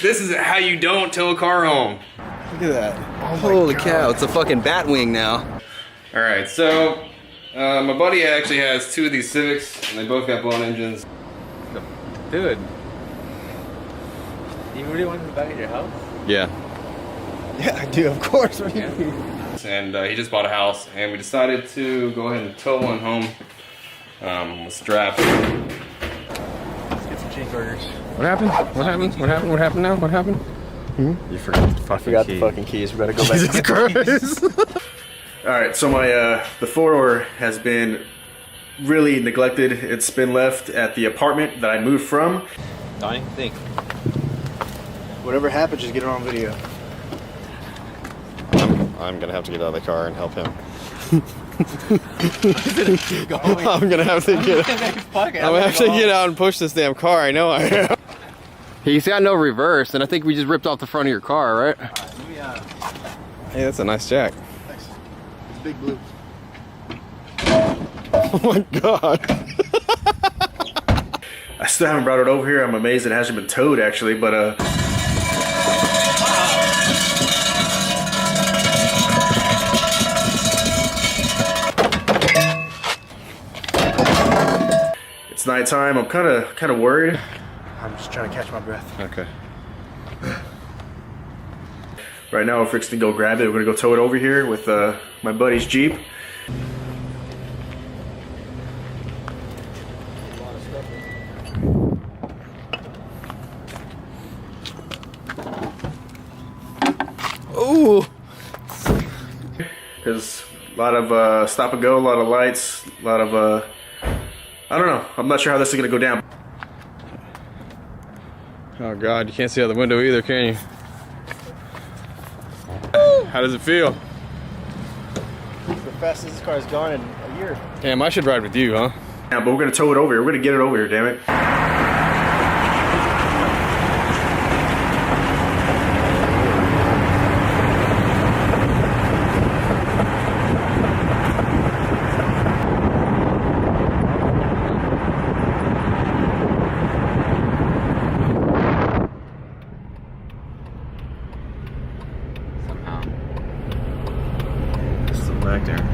This is how you don't tow a car home. Look at that. Oh holy cow, it's a fucking bat wing now. Alright, so my buddy actually has 2 of these Civics, and they both got blown engines. Dude. You really want them back at your house? Yeah. Yeah, I do, of course. And he just bought a house, and we decided to go ahead and tow one home with straps. Let's get some cheeseburgers. What happened? What happened? What happened? What happened now? What happened? Hmm? You forgot the fucking key. the fucking keys. We gotta go back. Jesus Christ. Alright, so my the 4-door has been really neglected. It's been left at the apartment that I moved from. Donnie, think. Whatever happens, just get it on video. I'm gonna have to get out of the car and help him. I'm gonna have to get out and push this damn car. I know I am. He's got no reverse, and I think we just ripped off the front of your car, right? Hey, that's a nice jack. Thanks. It's big blue. Oh my god. I still haven't brought it over here. I'm amazed it hasn't been towed actually, but it's nighttime. I'm kind of worried. I'm just trying to catch my breath. Okay. Right now, we're fixing to go grab it. We're gonna go tow it over here with my buddy's Jeep. Ooh. There's a lot of stop and go, a lot of lights, a lot of I don't know. I'm not sure how this is gonna go down. Oh god, you can't see out the window either, can you? How does it feel? It's the fastest this car has gone in a year. Damn, I should ride with you, huh? Yeah, but we're gonna tow it over here. We're gonna get it over here, damn it. Back there. Did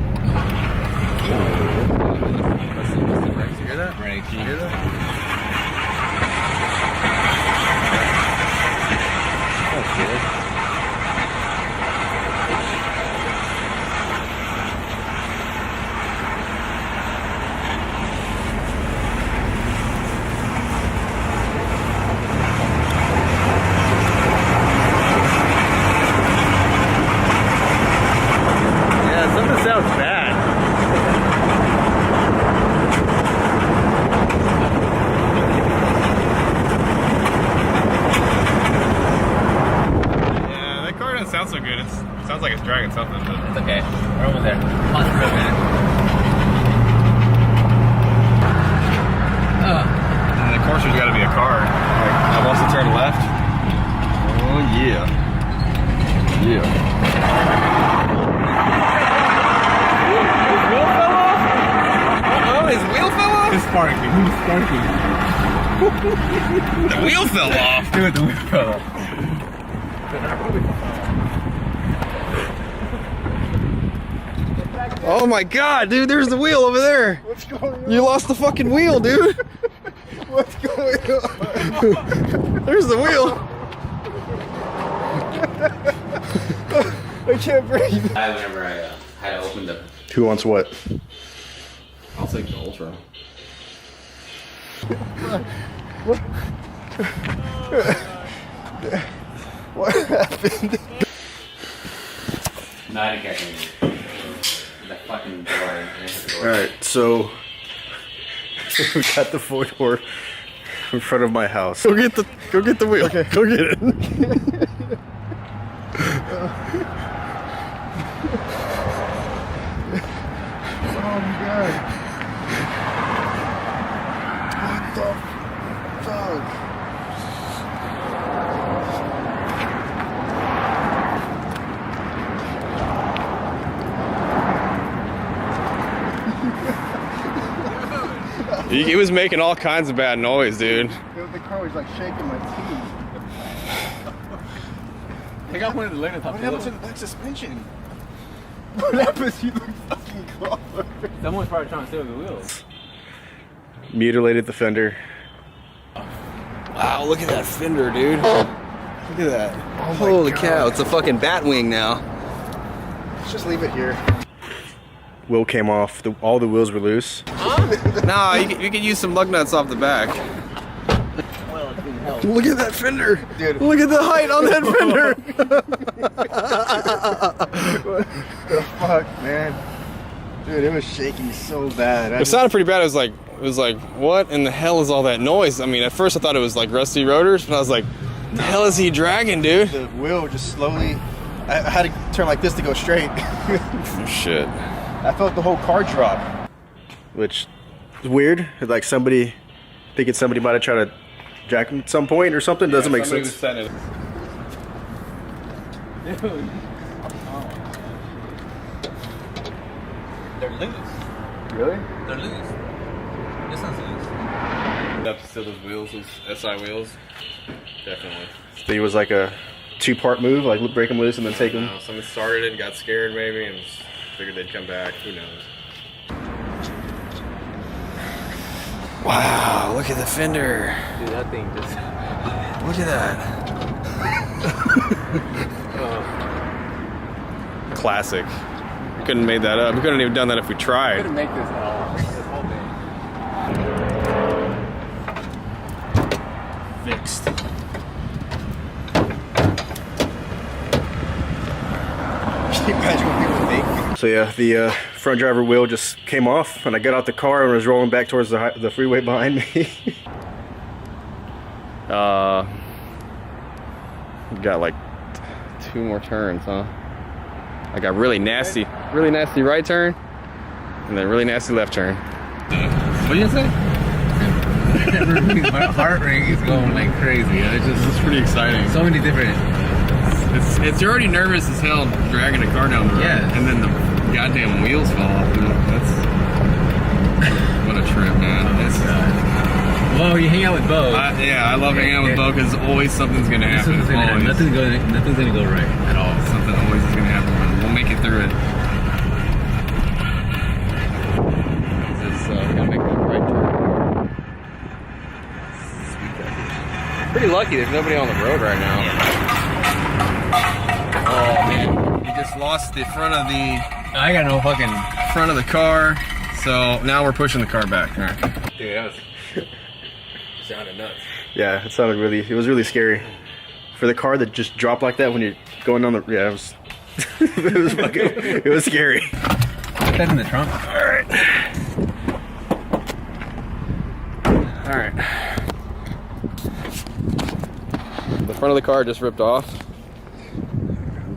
you hear that? Ready? Can you hear that? That's good. Yeah, something sounds bad. Yeah, that car doesn't sound so good. It sounds like it's dragging something, but It's okay. We're almost there. Pause for a minute. and of course there's got to be a car. Like, I've also turned left. Oh yeah. Yeah. His wheel fell off? It's sparking. Who's sparking? The wheel fell off. Dude, the wheel fell off. Oh my god, dude, there's the wheel over there. What's going on? You lost the fucking wheel, dude. What's going on? There's the wheel. I can't breathe. Whenever I had to open the... Who wants what? I'll take the Ultra. What happened? Not a catch me. The fucking door. Alright, so we got the 4-door in front of my house. Go get the wheel. Okay. Go get it. Oh my god. What the fuck? He was making all kinds of bad noise, dude. The car was like shaking my teeth. Take out one of the linen top. What happened to the back suspension? What happens to the fucking car? Someone's probably trying to steal the wheels. Mutilated the fender. Wow, look at that fender, dude. Look at that. Oh Holy cow, it's a fucking bat wing now. Let's just leave it here. Wheel came off. All the wheels were loose. Nah, you could use some lug nuts off the back. Look at that fender. Dude. Look at the height on that fender. What the fuck, man? Dude, it was shaking so bad. It sounded pretty bad. It was like, what in the hell is all that noise? I mean, at first I thought it was like rusty rotors, but I was like, the hell is he dragging, dude? The wheel just slowly, I had to turn like this to go straight. Shit. I felt the whole car drop. Which is weird. Like somebody might have tried to jack him at some point or something. Doesn't make sense. Dude. They're loose. Really? They're loose. This one's loose. Have to steal those wheels, those SI wheels. Definitely. I think it was like a two-part move, like break them loose and then take them. Someone started it and got scared maybe and figured they'd come back. Who knows? Wow, look at the fender. Dude, that thing just... Look at that. Classic. We couldn't have made that up. We couldn't have even done that if we tried. couldn't make this at all. This whole thing. Fixed. Can you imagine what people think? So yeah, the front driver wheel just came off, and I got out the car and was rolling back towards the freeway behind me. Got like 2 more turns, huh? I got really nasty right turn, and then really nasty left turn. What do you say? My heart rate is going like crazy. It's pretty exciting. so many different... It's you're already nervous as hell dragging a car down the road, Yeah. and then the goddamn wheels fall off. Dude. That's what a trip, man. Well, you hang out with Bo. Yeah, I love hanging out with Bo because always something's gonna happen. Nothing's gonna go right at all. Something always is gonna happen, but we'll make it through it. This is gonna make that right turn. Pretty lucky there's nobody on the road right now. Oh man, we just lost the front of the I got no fucking... front of the car, so now we're pushing the car back. All right. Dude, that was... sounded nuts. Yeah, it was really scary. For the car that just dropped like that when you're going on the, yeah, it was, it was scary. Put that in the trunk. All right. The front of the car just ripped off.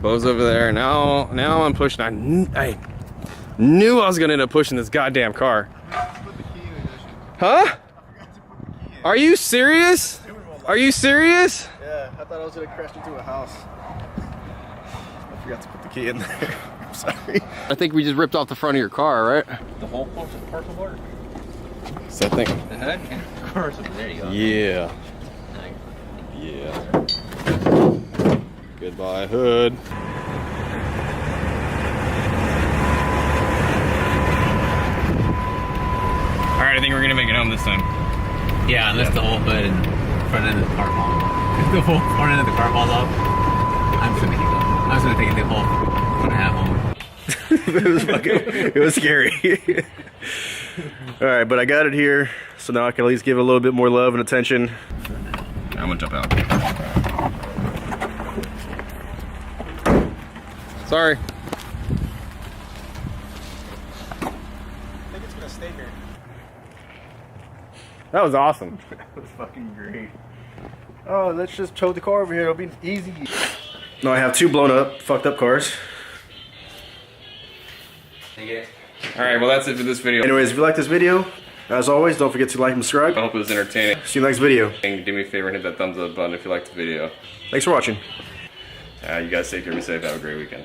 Bo's over there. Now I'm pushing. I knew I was gonna end up pushing this goddamn car. Huh? Are you serious? Are you serious? Yeah, I thought I was gonna crash into a house. I forgot to put the key in there. I'm sorry. I think we just ripped off the front of your car, right? The whole parcel board? Is that thing? The hood? Of course. There you go. Yeah. Yeah. Goodbye, hood. Alright, I think we're gonna make it home this time. Yeah, unless the whole hood and front end of the car falls off. If the whole front end of the car falls off, I'm just gonna keep going. I'm just gonna take the whole 1.5 home. It was scary. All right, but I got it here, so now I can at least give it a little bit more love and attention. I'm gonna jump out. Sorry. I think it's gonna stay here. That was awesome. That was fucking great. Oh, let's just tow the car over here. It'll be easy. Now I have 2 blown up, fucked up cars. Alright, well that's it for this video. Anyways, if you like this video, as always, don't forget to like and subscribe. I hope it was entertaining. See you next video. And do me a favor and hit that thumbs up button if you liked the video. Thanks for watching. You guys take care, be safe, have a great weekend.